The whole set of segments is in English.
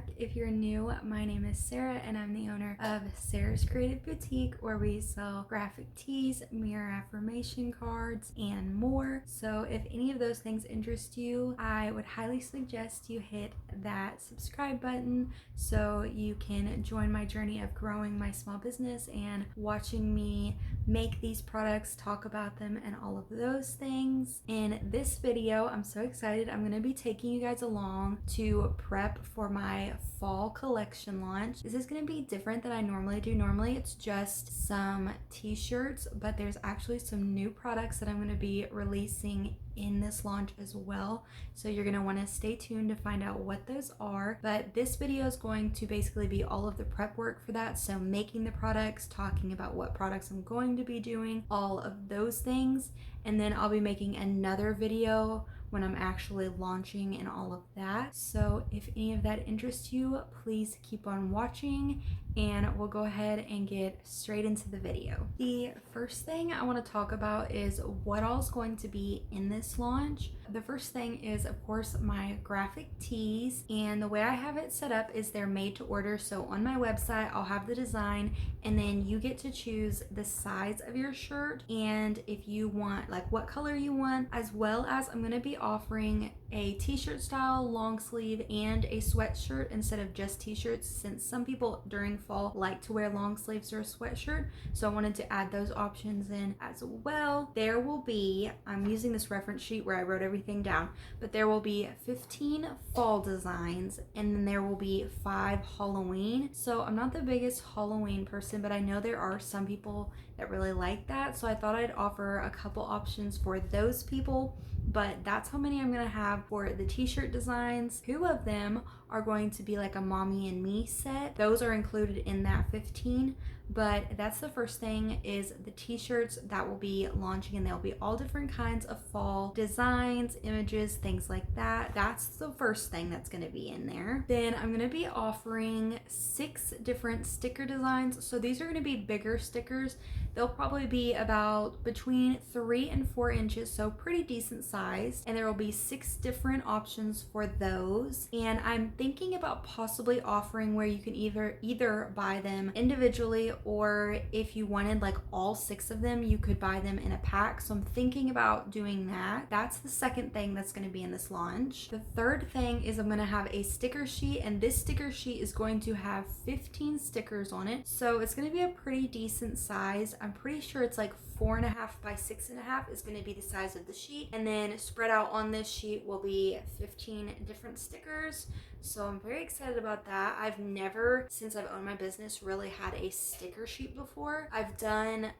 back. If you're new, my name is Sarah and I'm the owner of Sarah's Creative Boutique, where we sell graphic tees, mirror affirmation cards, and more. So if any of those things interest you, I would highly suggest you hit that subscribe button so you can join my journey of growing my small business and watching me make these products, talk about them, and all of those things. In this video, I'm so excited. I'm going to be taking you guys along to prep for my fall collection launch. This is going to be different than I normally do. Normally it's just some t-shirts, but there's actually some new products that I'm going to be releasing in this launch as well, so you're going to want to stay tuned to find out what those are. But this video is going to basically be all of the prep work for that, so making the products, talking about what products I'm going to be doing, all of those things, and then I'll be making another video when I'm actually launching and all of that. So if any of that interests you, please keep on watching and we'll go ahead and get straight into the video. The first thing I want to talk about is what all is going to be in this launch. The first thing is, of course, my graphic tees, and the way I have it set up is they're made to order. So on my website, I'll have the design and then you get to choose the size of your shirt and if you want, like, what color you want, as well as I'm going to be offering a t-shirt style long sleeve and a sweatshirt instead of just t-shirts, since some people during fall like to wear long sleeves or a sweatshirt. So I wanted to add those options in as well. There will be, I'm using this reference sheet where I wrote everything down, but there will be 15 fall designs and then there will be 5 Halloween. So I'm not the biggest Halloween person, but I know there are some people that really like that. So I thought I'd offer a couple options for those people, but that's how many I'm gonna have for the t-shirt designs. 2 of them are going to be like a mommy and me set. Those are included in that 15, but that's the first thing, is the t-shirts that will be launching, and they'll be all different kinds of fall designs, images, things like that. That's the first thing that's going to be in there. Then I'm going to be offering 6 different sticker designs. So these are going to be bigger stickers. They'll probably be about between 3 and 4 inches, so pretty decent size, and there will be 6 different options for those. And I'm thinking about possibly offering where you can either buy them individually, or if you wanted like all 6 of them, you could buy them in a pack. So I'm thinking about doing that. That's the second thing that's going to be in this launch. The third thing is I'm going to have a sticker sheet, and this sticker sheet is going to have 15 stickers on it. So it's going to be a pretty decent size. I'm pretty sure it's like 4.5 by 6.5 is going to be the size of the sheet, and then spread out on this sheet will be 15 different stickers. So I'm very excited about that. I've never, since I've owned my business, really had a sticker sheet before. I've done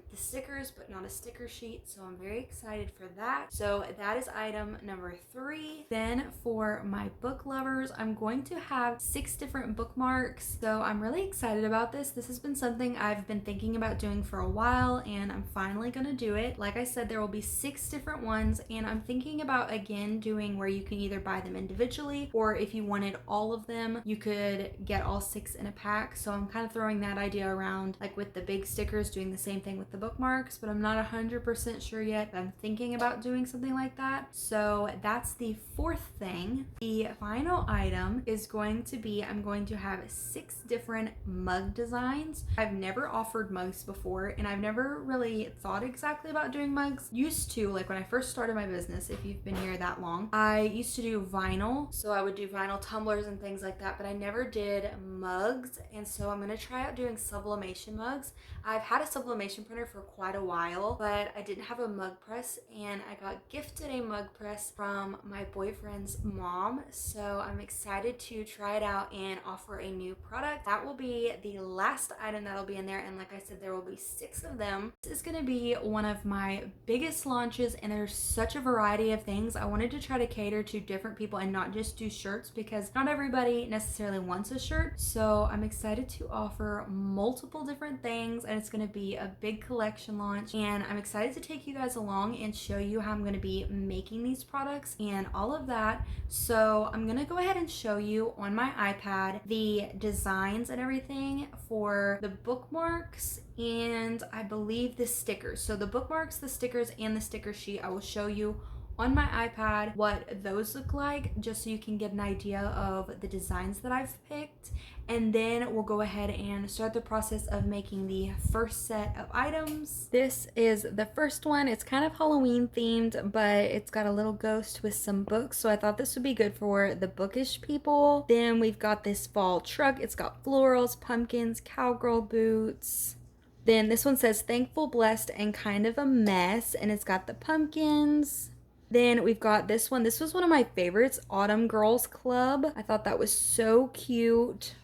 the stickers, but not a sticker sheet. So I'm very excited for that. So that is item number 3. Then for my book lovers, I'm going to have 6 different bookmarks. So I'm really excited about this. This has been something I've been thinking about doing for a while, and I'm finally going to do it. Like I said, there will be 6 different ones, and I'm thinking about, again, doing where you can either buy them individually, or if you wanted all of them, you could get all 6 in a pack. So I'm kind of throwing that idea around, like with the big stickers, doing the same thing with the bookmarks, but I'm not 100% sure yet. I'm thinking about doing something like that. So that's the 4th thing. The final item is going to be, I'm going to have 6 different mug designs. I've never offered mugs before, and I've never really thought exactly about doing mugs. Used to, like when I first started my business, if you've been here that long, I used to do vinyl. So I would do vinyl tumblers and things like that, but I never did mugs. And so I'm gonna try out doing sublimation mugs. I've had a sublimation printer for quite a while, but I didn't have a mug press, and I got gifted a mug press from my boyfriend's mom. So I'm excited to try it out and offer a new product. That will be the last item that'll be in there, and like I said, there will be 6 of them. This is gonna be one of my biggest launches, and there's such a variety of things. I wanted to try to cater to different people and not just do shirts, because not everybody necessarily wants a shirt. So I'm excited to offer multiple different things, and it's going to be a big collection launch, and I'm excited to take you guys along and show you how I'm going to be making these products and all of that. So I'm going to go ahead and show you on my iPad the designs and everything for the bookmarks, and I believe the stickers. So the bookmarks, the stickers, and the sticker sheet I will show you on my iPad what those look like, just so you can get an idea of the designs that I've picked. And then we'll go ahead and start the process of making the first set of items. This is the first one. It's kind of Halloween themed, but it's got a little ghost with some books, so I thought this would be good for the bookish people. Then we've got this fall truck. It's got florals, pumpkins, cowgirl boots. Then this one says thankful, blessed, and kind of a mess, and it's got the pumpkins. Then we've got this one. This was one of my favorites, Autumn Girls Club. I thought that was so cute.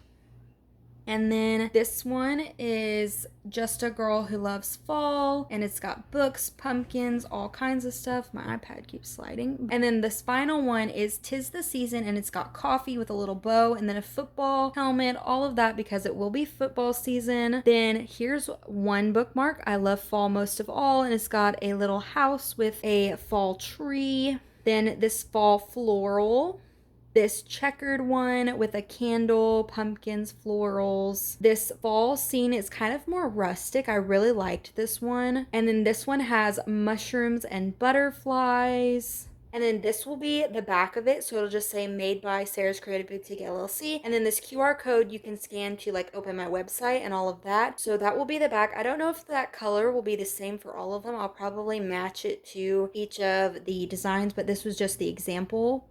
And then this one is Just a Girl Who Loves Fall, and it's got books, pumpkins, all kinds of stuff. My iPad keeps sliding. And then this final one is 'Tis the Season, and it's got coffee with a little bow and then a football helmet, all of that because it will be football season. Then here's one bookmark. I love fall most of all, and it's got a little house with a fall tree. Then this fall floral. This checkered one with a candle, pumpkins, florals. This fall scene is kind of more rustic. I really liked this one. And then this one has mushrooms and butterflies. And then this will be the back of it. So it'll just say made by Sarah's Creative Boutique LLC. And then this QR code you can scan to like open my website and all of that. So that will be the back. I don't know if that color will be the same for all of them. I'll probably match it to each of the designs, but this was just the example.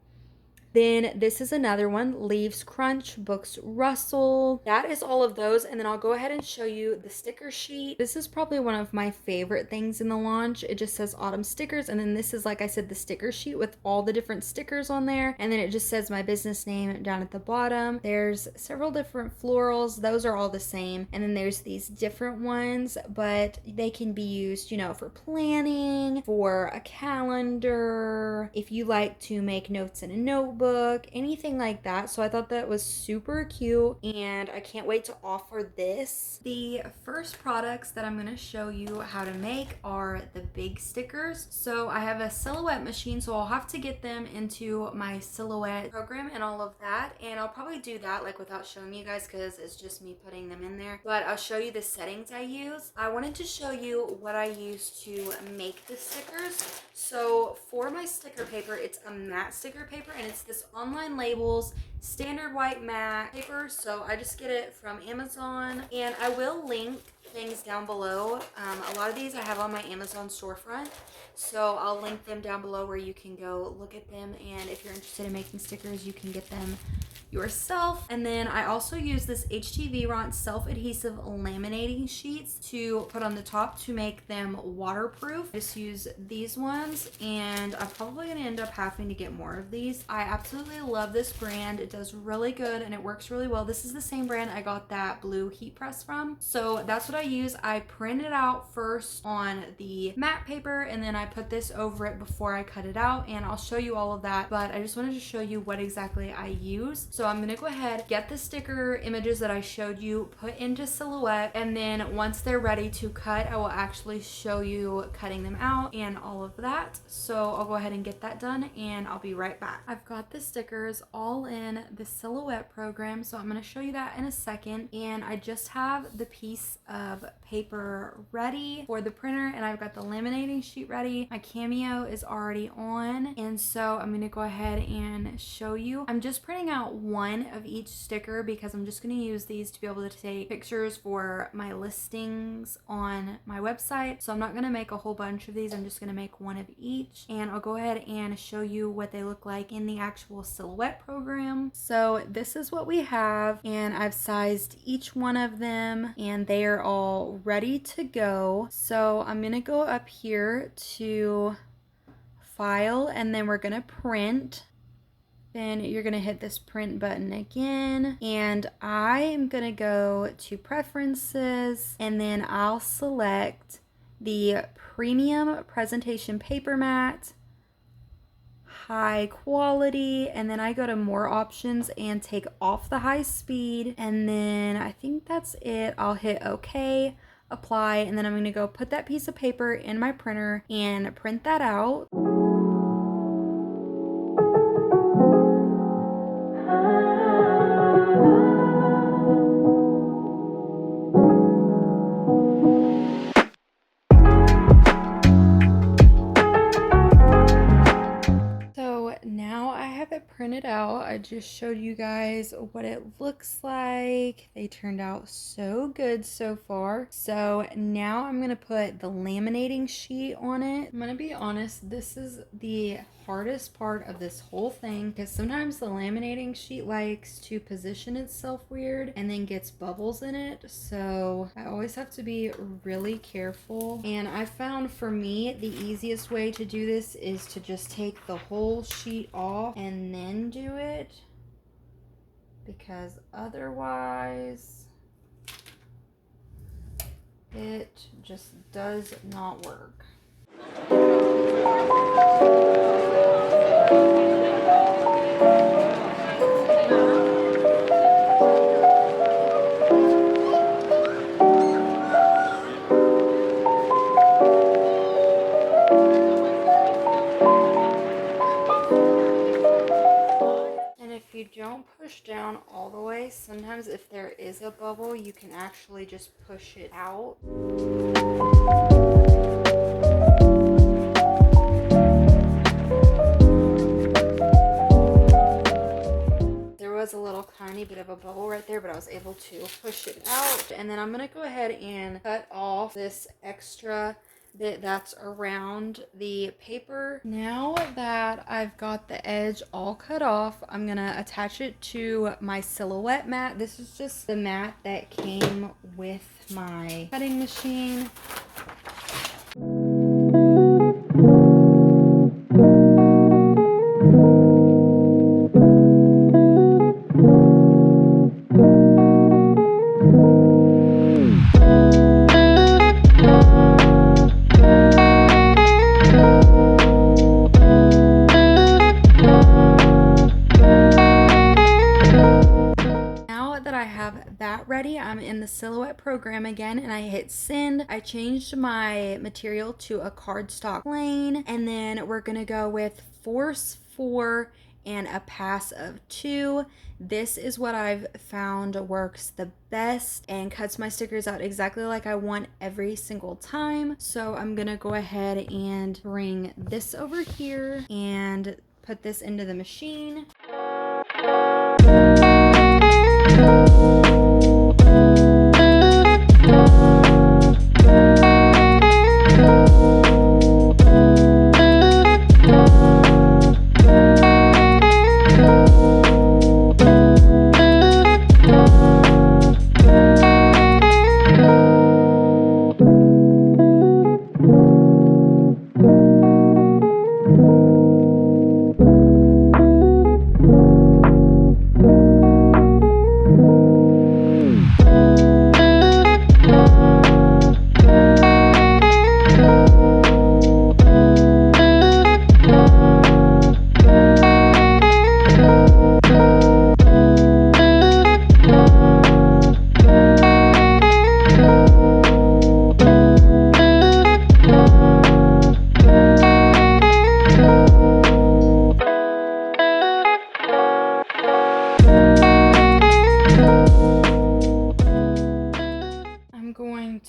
Then this is another one, Leaves Crunch, Books Rustle. That is all of those. And then I'll go ahead and show you the sticker sheet. This is probably one of my favorite things in the launch. It just says autumn stickers. And then this is, like I said, the sticker sheet with all the different stickers on there. And then it just says my business name down at the bottom. There's several different florals. Those are all the same. And then there's these different ones, but they can be used, you know, for planning, for a calendar, if you like to make notes in a notebook, anything like that. So I thought that was super cute, and I can't wait to offer this. The first products that I'm going to show you how to make are the big stickers. So I have a silhouette machine, so I'll have to get them into my silhouette program and all of that, and I'll probably do that like without showing you guys because it's just me putting them in there, but I'll show you the settings I use. I wanted to show you what I use to make the stickers. So for my sticker paper, it's a matte sticker paper, and it's this Online Labels standard white matte paper. So I just get it from Amazon, and I will link things down below. A lot of these I have on my Amazon storefront, so I'll link them down below where you can go look at them, and if you're interested in making stickers, you can get them yourself. And then I also use this HTV self-adhesive laminating sheets to put on the top to make them waterproof. I just use these ones, and I'm probably gonna end up having to get more of these. I absolutely love this brand. It does really good and it works really well. This is the same brand I got that blue heat press from. So that's what I use. I print it out first on the matte paper, and then I put this over it before I cut it out, and I'll show you all of that, but I just wanted to show you what exactly I use. So I'm gonna go ahead, get the sticker images that I showed you, put into Silhouette, and then once they're ready to cut, I will actually show you cutting them out and all of that. So I'll go ahead and get that done, and I'll be right back. I've got the stickers all in the Silhouette program, so I'm gonna show you that in a second. And I just have the piece of paper ready for the printer, and I've got the laminating sheet ready. My Cameo is already on, and so I'm gonna go ahead and show you. I'm just printing out one of each sticker because I'm just going to use these to be able to take pictures for my listings on my website. So I'm not going to make a whole bunch of these. I'm just going to make one of each, and I'll go ahead and show you what they look like in the actual Silhouette program. So this is what we have, and I've sized each one of them, and they are all ready to go. So I'm going to go up here to File, and then we're going to print. Then you're going to hit this print button again, and I am going to go to preferences, and then I'll select the premium presentation paper mat, high quality, and then I go to more options and take off the high speed, and then I think that's it. I'll hit OK, apply, and then I'm going to go put that piece of paper in my printer and print that out. printed out. I just showed you guys what it looks like. They turned out so good so far. So now I'm gonna put the laminating sheet on it. I'm gonna be honest, this is the hardest part of this whole thing because sometimes the laminating sheet likes to position itself weird and then gets bubbles in it. So I always have to be really careful. And I found for me the easiest way to do this is to just take the whole sheet off and then do it, because otherwise it just does not work. You don't push down all the way. Sometimes if there is a bubble, you can actually just push it out. There was a little tiny bit of a bubble right there, but I was able to push it out. And then I'm gonna go ahead and cut off this extra bit that's around the paper. Now that I've got the edge all cut off, I'm gonna attach it to my silhouette mat. This is just the mat that came with my cutting machine. Ready, I'm in the silhouette program again and I hit send. I changed my material to a cardstock plain, and then we're gonna go with force 4 and a pass of 2. This is what I've found works the best and cuts my stickers out exactly like I want every single time. So I'm gonna go ahead and bring this over here and put this into the machine.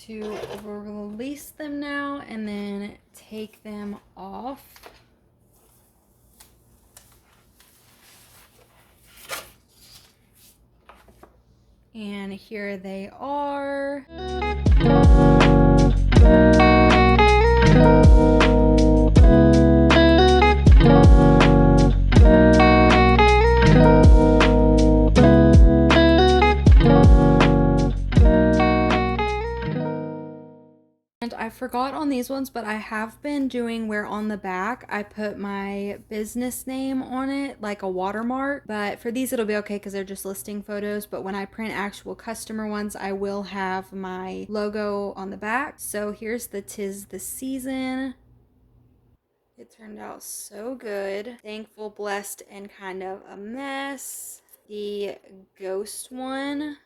To release them now and then take them off. And here they are. And I forgot on these ones, but I have been doing where on the back I put my business name on it, like a watermark. But for these it'll be okay because they're just listing photos. But when I print actual customer ones, I will have my logo on the back. So here's the 'Tis the Season. It turned out so good. Thankful, blessed, and kind of a mess. The ghost one.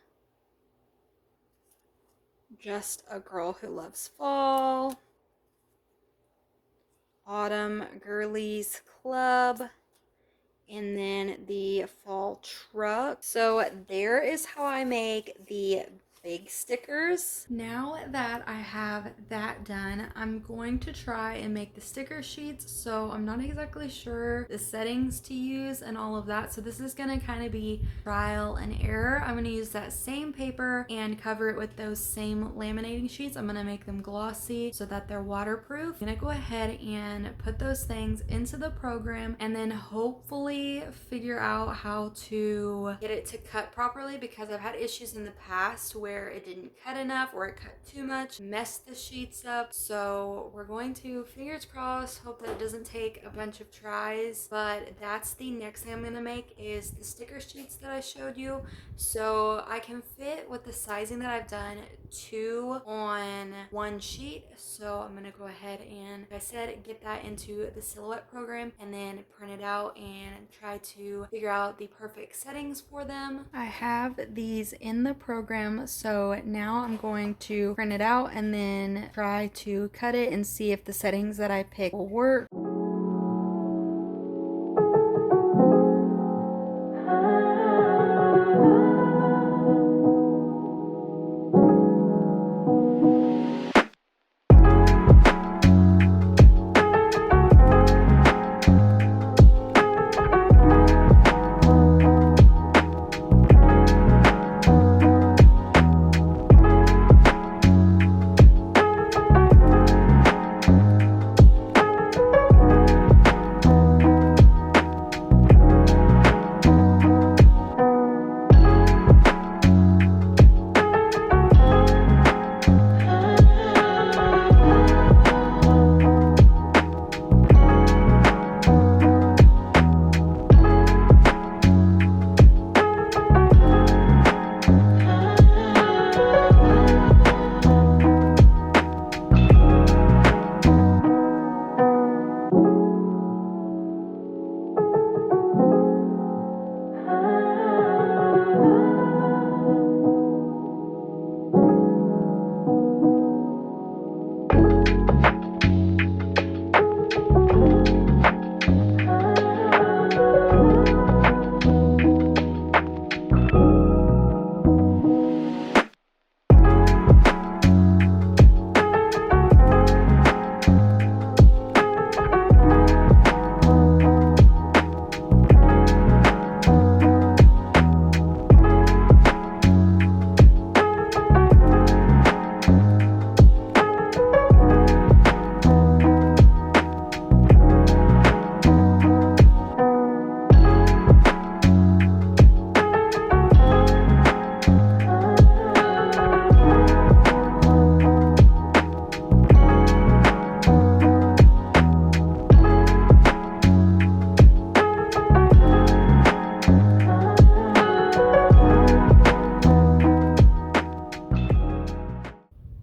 Just a Girl Who Loves Fall. Autumn Girlies Club. And then the fall truck. So there is how I make the fake stickers. Now that I have that done, I'm going to try and make the sticker sheets. So I'm not exactly sure the settings to use and all of that. So this is gonna kind of be trial and error. I'm gonna use that same paper and cover it with those same laminating sheets. I'm gonna make them glossy so that they're waterproof. I'm gonna go ahead and put those things into the program and then hopefully figure out how to get it to cut properly, because I've had issues in the past where it didn't cut enough or it cut too much, messed the sheets up. So we're going to, fingers crossed, hope that it doesn't take a bunch of tries. But that's the next thing I'm gonna make, is the sticker sheets that I showed you. So I can fit, with the sizing that I've done, 2 on 1 sheet. So I'm gonna go ahead and, like I said, get that into the Silhouette program and then print it out and try to figure out the perfect settings for them. I have these in the program, so now I'm going to print it out and then try to cut it and see if the settings that I pick will work.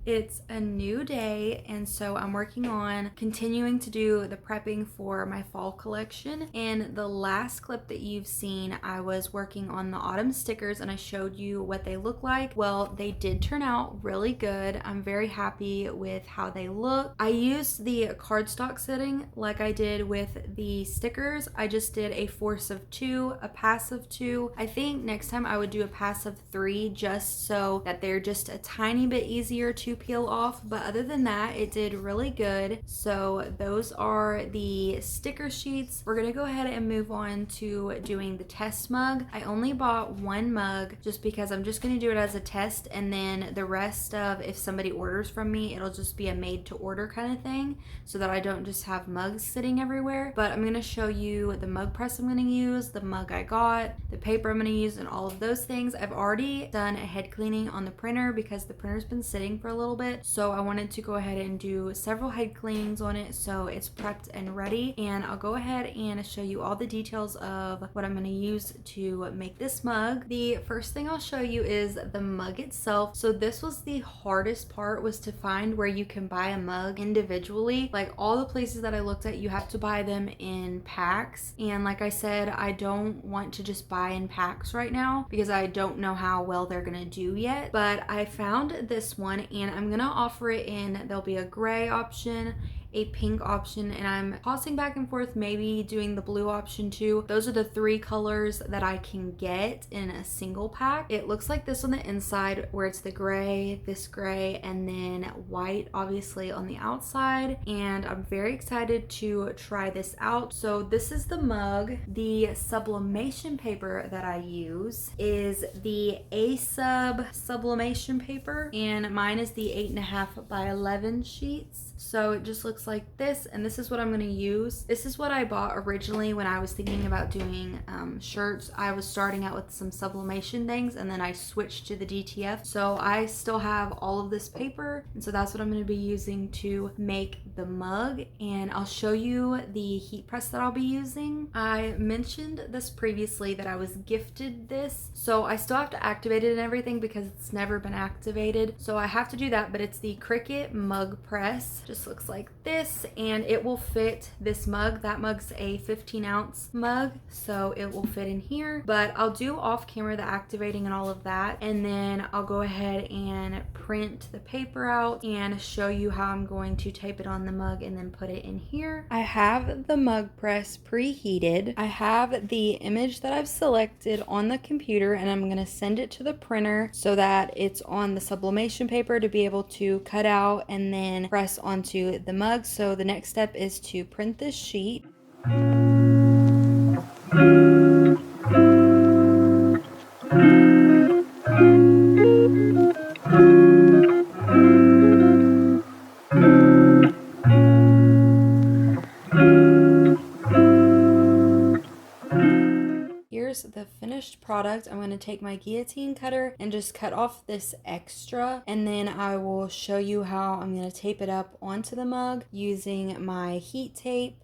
It's a new day, and so I'm working on continuing to do the prepping for my fall collection. In the last clip that you've seen, I was working on the autumn stickers and I showed you what they look like. Well, they did turn out really good. I'm very happy with how they look. I used the cardstock setting like I did with the stickers. I just did a force of 2, a pass of 2. I think next time I would do a pass of 3, just so that they're just a tiny bit easier to peel off. But other than that, it did really good. So those are the sticker sheets. We're gonna go ahead and move on to doing the test mug. I only bought 1 mug just because I'm just gonna do it as a test, and then the rest of, if somebody orders from me, it'll just be a made to order kind of thing, so that I don't just have mugs sitting everywhere. But I'm gonna show you the mug press I'm gonna use, the mug I got, the paper I'm gonna use, and all of those things. I've already done a head cleaning on the printer because the printer's been sitting for a little bit, so I wanted to go ahead and do several head cleanings on it so it's prepped and ready. And I'll go ahead and show you all the details of what I'm going to use to make this mug. The first thing I'll show you is the mug itself. So this was the hardest part, was to find where you can buy a mug individually. Like all the places that I looked at, you have to buy them in packs, and like I said, I don't want to just buy in packs right now because I don't know how well they're gonna do yet. But I found this one and I'm gonna offer it in, there'll be a gray option, a pink option, and I'm tossing back and forth, maybe doing the blue option too. Those are the 3 colors that I can get in a single pack. It looks like this on the inside, where it's the gray, this gray, and then white obviously on the outside, and I'm very excited to try this out. So this is the mug. The sublimation paper that I use is the A-Sub sublimation paper, and mine is the 8.5 by 11 sheets. So it just looks like this, and this is what I'm going to use. This is what I bought originally when I was thinking about doing shirts. I was starting out with some sublimation things, and then I switched to the DTF. So I still have all of this paper, and so that's what I'm going to be using to make the mug, and I'll show you the heat press that I'll be using. I mentioned this previously that I was gifted this, so I still have to activate it and everything because it's never been activated, so I have to do that. But it's the Cricut Mug Press. Just looks like this, and it will fit this mug. That mug's a 15-ounce mug, so it will fit in here. But I'll do off camera the activating and all of that, and then I'll go ahead and print the paper out and show you how I'm going to tape it on the mug and then put it in here. I have the mug press preheated. I have the image that I've selected on the computer, and I'm going to send it to the printer so that it's on the sublimation paper to be able to cut out and then press onto the mug. So the next step is to print this sheet. Here's the finished product. I'm going to take my guillotine cutter and just cut off this extra, and then I will show you how I'm going to tape it up onto the mug using my heat tape.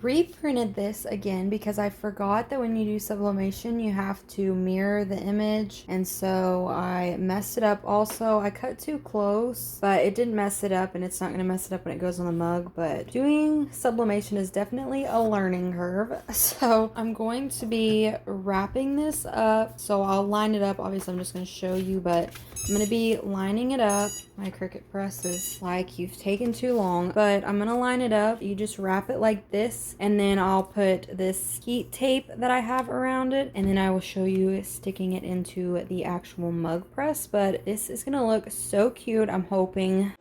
Reprinted this again because I forgot that when you do sublimation you have to mirror the image, and so I messed it up. Also, I cut too close, but it didn't mess it up, and it's not going to mess it up when it goes on the mug. But doing sublimation is definitely a learning curve, so I'm going to be wrapping this up. So I'll line it up. Obviously I'm just going to show you, but I'm going to be lining it up. My Cricut press is like, you've taken too long, but I'm going to line it up. You just wrap it like this, and then I'll put this heat tape that I have around it, and then I will show you sticking it into the actual mug press. But this is going to look so cute. I'm hoping.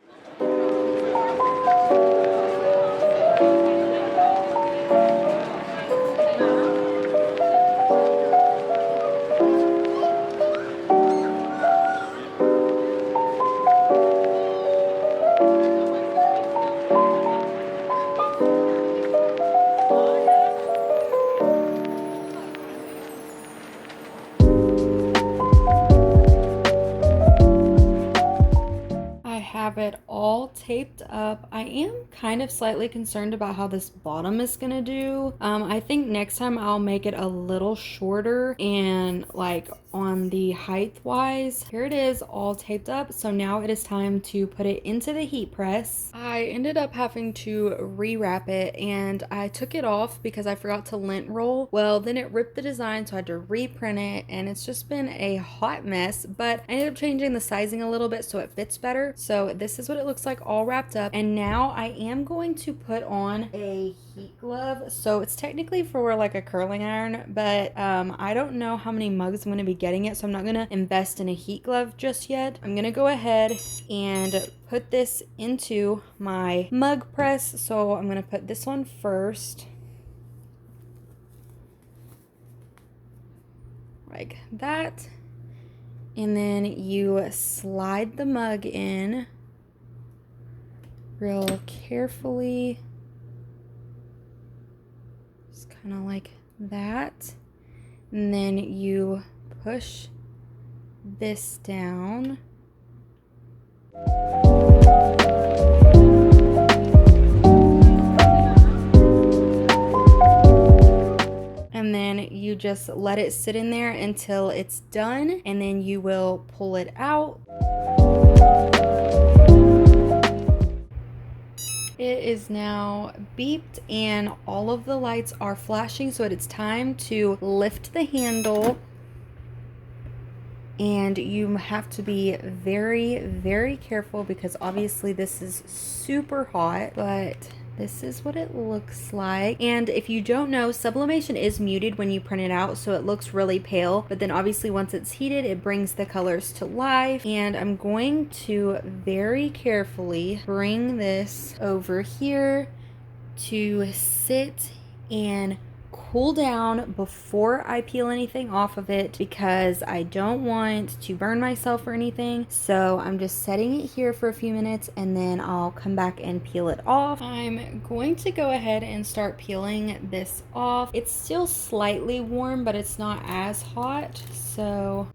Have it all taped up. I am kind of slightly concerned about how this bottom is gonna do. I think next time I'll make it a little shorter and like on the height wise. Here it is all taped up. So now it is time to put it into the heat press. I ended up having to rewrap it, and I took it off because I forgot to lint roll. Well, then it ripped the design, so I had to reprint it, and it's just been a hot mess. But I ended up changing the sizing a little bit so it fits better. So this is what it looks like all wrapped up. And now I am going to put on a heat glove. So it's technically for like a curling iron, but I don't know how many mugs I'm going to be getting it, so I'm not going to invest in a heat glove just yet. I'm going to go ahead and put this into my mug press. So I'm going to put this on first, like that, and then you slide the mug in real carefully, just kind of like that, and then you push this down. and then you just let it sit in there until it's done, and then you will pull it out. It is now beeped and all of the lights are flashing, so it's time to lift the handle. And you have to be very, very careful because obviously this is super hot, but this is what it looks like. And if you don't know, sublimation is muted when you print it out, so it looks really pale, but then obviously once it's heated, it brings the colors to life. And I'm going to very carefully bring this over here to sit and cool down before I peel anything off of it, because I don't want to burn myself or anything. So I'm just setting it here for a few minutes and then I'll come back and peel it off. I'm going to go ahead and start peeling this off. It's still slightly warm, but it's not as hot. So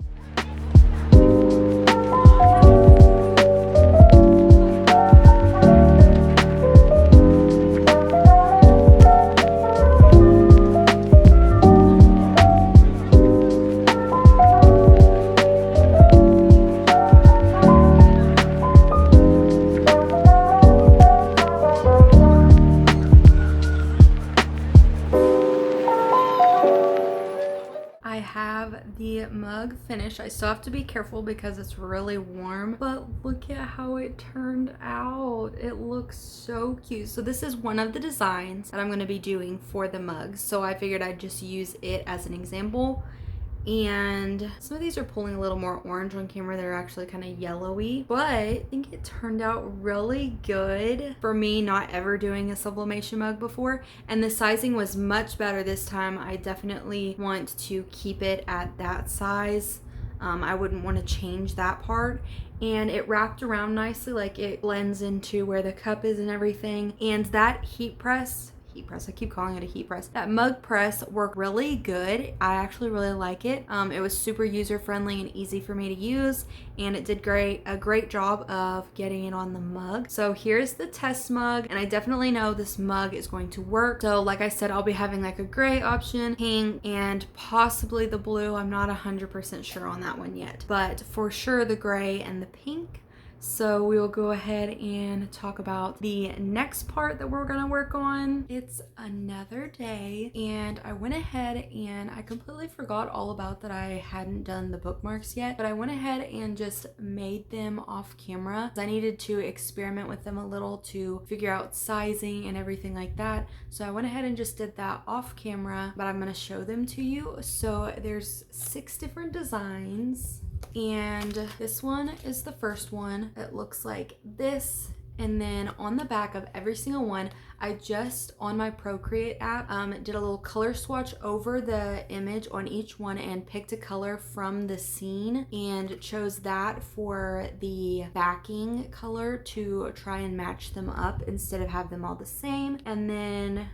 the mug finished. I still have to be careful because it's really warm, but look at how it turned out. It looks so cute. So this is one of the designs that I'm going to be doing for the mug, so I figured I'd just use it as an example. And some of these are pulling a little more orange on camera. They're actually kind of yellowy, but I think it turned out really good for me, not ever doing a sublimation mug before. And the sizing was much better this time. I definitely want to keep it at that size. I wouldn't want to change that part. And it wrapped around nicely, like it blends into where the cup is and everything. And that heat press, I keep calling it a heat press. That mug press worked really good. I actually really like it. It was super user friendly and easy for me to use, and it did a great job of getting it on the mug. So here's the test mug, and I definitely know this mug is going to work. So like I said, I'll be having like a gray option, pink, and possibly the blue. I'm not 100% sure on that one yet, but for sure the gray and the pink. So we will go ahead and talk about the next part that we're gonna work on. It's another day, and I went ahead and I completely forgot all about that I hadn't done the bookmarks yet, but I went ahead and just made them off camera. I needed to experiment with them a little to figure out sizing and everything like that. So I went ahead and just did that off camera, but I'm gonna show them to you. So there's 6 different designs. And this one is the first one. It looks like this. And then on the back of every single one, I just on my Procreate app did a little color swatch over the image on each one and picked a color from the scene and chose that for the backing color to try and match them up instead of have them all the same. And then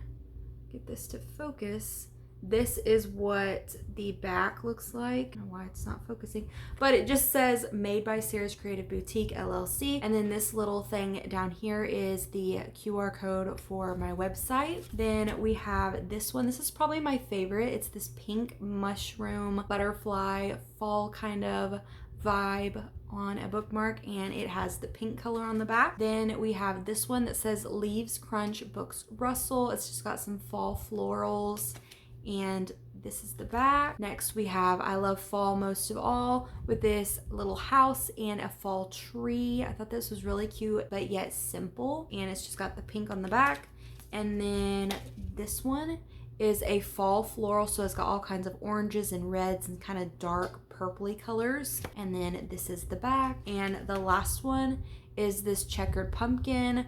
get this to focus. This is what the back looks like. I don't know why it's not focusing, but it just says made by Sarah's Creative Boutique LLC. And then this little thing down here is the QR code for my website. Then we have this one. This is probably my favorite. It's this pink mushroom butterfly fall kind of vibe on a bookmark, and it has the pink color on the back. Then we have this one that says Leaves Crunch, Books Rustle. It's just got some fall florals. And this is the back. Next we have I Love Fall Most of All with this little house and a fall tree. I thought this was really cute but yet simple, and it's just got the pink on the back. And then this one is a fall floral, so it's got all kinds of oranges and reds and kind of dark purpley colors. And then this is the back. And the last one is this checkered pumpkin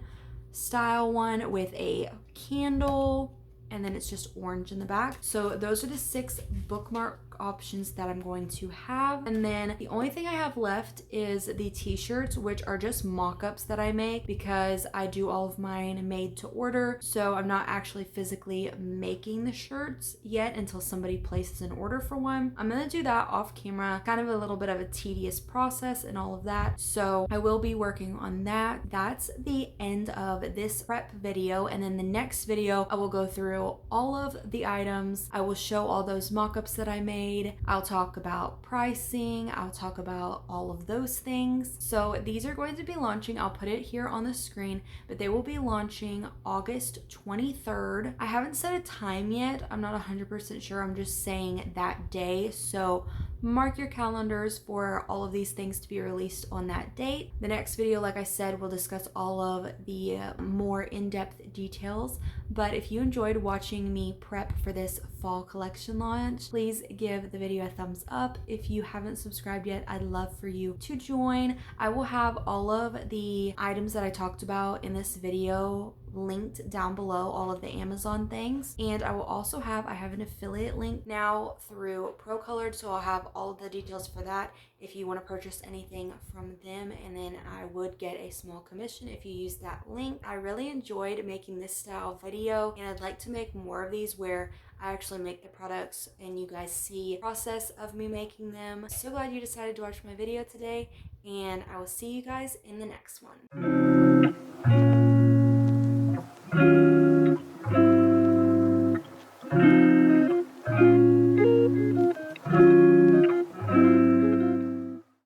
style one with a candle, and then it's just orange in the back. So those are the 6 bookmark options that I'm going to have. And then the only thing I have left is the t-shirts, which are just mock-ups that I make because I do all of mine made to order. So I'm not actually physically making the shirts yet until somebody places an order for one. I'm gonna do that off camera, kind of a little bit of a tedious process and all of that. So I will be working on that. That's the end of this prep video. And then the next video, I will go through through all of the items. I will show all those mock-ups that I made. I'll talk about pricing. I'll talk about all of those things. So these are going to be launching. I'll put it here on the screen, but they will be launching August 23rd. I haven't set a time yet. I'm not 100% sure. I'm just saying that day. So mark your calendars for all of these things to be released on that date. The next video, like I said, will discuss all of the more in-depth details. But if you enjoyed watching me prep for this fall collection launch, please give the video a thumbs up. If you haven't subscribed yet, I'd love for you to join. I will have all of the items that I talked about in this video linked down below, all of the Amazon things, and I have an affiliate link now through Procolored, so I'll have all of the details for that if you want to purchase anything from them, and then I would get a small commission if you use that link. I really enjoyed making this style video, and I'd like to make more of these where I actually make the products and you guys see the process of me making them. So glad you decided to watch my video today, and I will see you guys in the next one.